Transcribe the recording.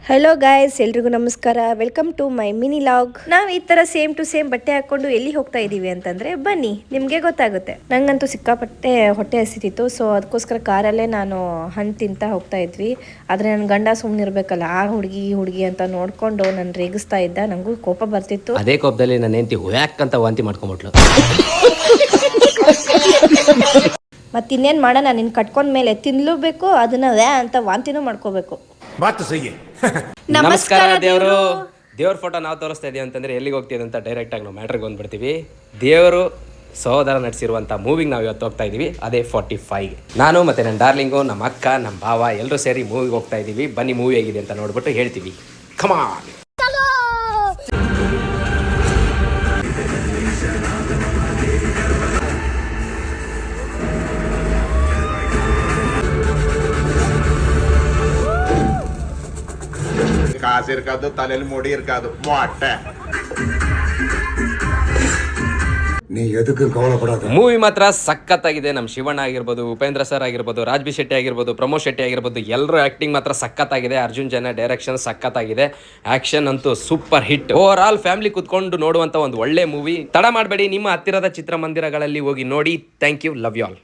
Hello guys, ಎಲ್ರಿಗೂ ನಮಸ್ಕಾರ. Welcome to my mini vlog. ನಾವು ಈ ತರ ಸೇಮ್ ಟು ಸೇಮ್ ಬಟ್ಟೆ ಹಾಕೊಂಡು ಎಲ್ಲಿ ಹೋಗ್ತಾ ಇದೀವಿ ಅಂತಂದ್ರೆ ಬನ್ನಿ ನಿಮ್ಗೆ ಗೊತ್ತಾಗುತ್ತೆ. ನಂಗಂತೂ ಸಿಕ್ಕಾಪಟ್ಟೆ ಹೊಟ್ಟೆ ಹಸಿತಿತ್ತು. ಸೊ ಅದಕ್ಕೋಸ್ಕರ ಕಾರಲ್ಲೇ ನಾನು ಹಣ್ಣು ತಿಂತ ಹೋಗ್ತಾ ಇದ್ವಿ. ಆದ್ರೆ ನನ್ನ ಗಂಡ ಸುಮ್ಮನೆ ಇರ್ಬೇಕಲ್ಲ, ಆ ಹುಡುಗಿ ಈ ಹುಡುಗಿ ಅಂತ ನೋಡ್ಕೊಂಡು ನಾನು ರೇಗಿಸ್ತಾ ಇದ್ದ. ನಂಗೂ ಕೋಪ ಬರ್ತಿತ್ತು. ಅದೇ ಕೋಪದಲ್ಲಿ ನನ್ನ ಹೆಂಡತಿ ಹುಯಾಕ್ ಅಂತ ವಾಂತಿ ಮಾಡ್ಕೊಂಡ್ಬಿಟ್ಲು. ಮತ್ತಿನ್ನೇನು ಮಾಡೋಣ, ನಿನ್ನ ಕಟ್ಕೊಂಡ ಮೇಲೆ ತಿನ್ಲೂಬೇಕು, ಅದನ್ನ ವ್ಯಾ ಅಂತ ವಾಂತಿನೂ ಮಾಡ್ಕೋಬೇಕು. ನಮಸ್ಕಾರ ದೇವ್ರ ಫೋಟೋ ನಾವು ತೋರಿಸ್ತಾ ಇದೀವಿ ಅಂತಂದ್ರೆ ಎಲ್ಲಿಗೆ ಹೋಗ್ತೀವಿ ಅಂತ ಡೈರೆಕ್ಟ್ ಆಗಿ ನಾವು ಮ್ಯಾಟ್ರಿಗೆ ಬಂದ್ಬಿಡ್ತೀವಿ. ದೇವರು ಸಹೋದರ ನಟಿಸಿರುವಂಥ ಮೂವಿಗೆ ನಾವು ಇವತ್ತು ಹೋಗ್ತಾ ಇದೀವಿ. ಅದೇ 45. ನಾನು ಮತ್ತೆ ನನ್ನ ಡಾರ್ಲಿಂಗು, ನಮ್ಮ ಅಕ್ಕ, ನಮ್ಮ ಭಾವ ಎಲ್ಲರೂ ಸೇರಿ ಮೂವಿಗೆ ಹೋಗ್ತಾ ಇದೀವಿ. ಬನ್ನಿ ಮೂವಿ ಹೇಗಿದೆ ಅಂತ ನೋಡ್ಬಿಟ್ಟು ಹೇಳ್ತೀವಿ. ಕಮಾನ್. ಕಾಸು ಇರ್ಕಾದು, ತಲೆಯಲ್ಲಿ ಮುಡಿ ಇರ್ಕಾದು, ಮೊಟ್ಟೆ. ಮೂವಿ ಮಾತ್ರ ಸಖತ್ತಾಗಿದೆ. ನಮ್ಮ ಶಿವಣ್ಣ ಆಗಿರ್ಬೋದು, ಉಪೇಂದ್ರ ಸರ್ ಆಗಿರ್ಬೋದು, ರಾಜ್ಬಿ ಶೆಟ್ಟಿ ಆಗಿರ್ಬೋದು, ಪ್ರಮೋದ್ ಶೆಟ್ಟಿ ಆಗಿರ್ಬೋದು, ಎಲ್ಲರೂ ಆಕ್ಟಿಂಗ್ ಮಾತ್ರ ಸಖತ್ತಾಗಿದೆ. ಅರ್ಜುನ್ ಜನ ಡೈರೆಕ್ಷನ್ ಸಖತ್ತಾಗಿದೆ. ಆಕ್ಷನ್ ಅಂತೂ super hit. Over all family ಕುತ್ಕೊಂಡು ನೋಡುವಂತ ಒಂದು ಒಳ್ಳೆ ಮೂವಿ. ತಡ ಮಾಡಬೇಡಿ, ನಿಮ್ಮ ಹತ್ತಿರದ ಚಿತ್ರಮಂದಿರಗಳಲ್ಲಿ ಹೋಗಿ ನೋಡಿ. Thank you, love you all.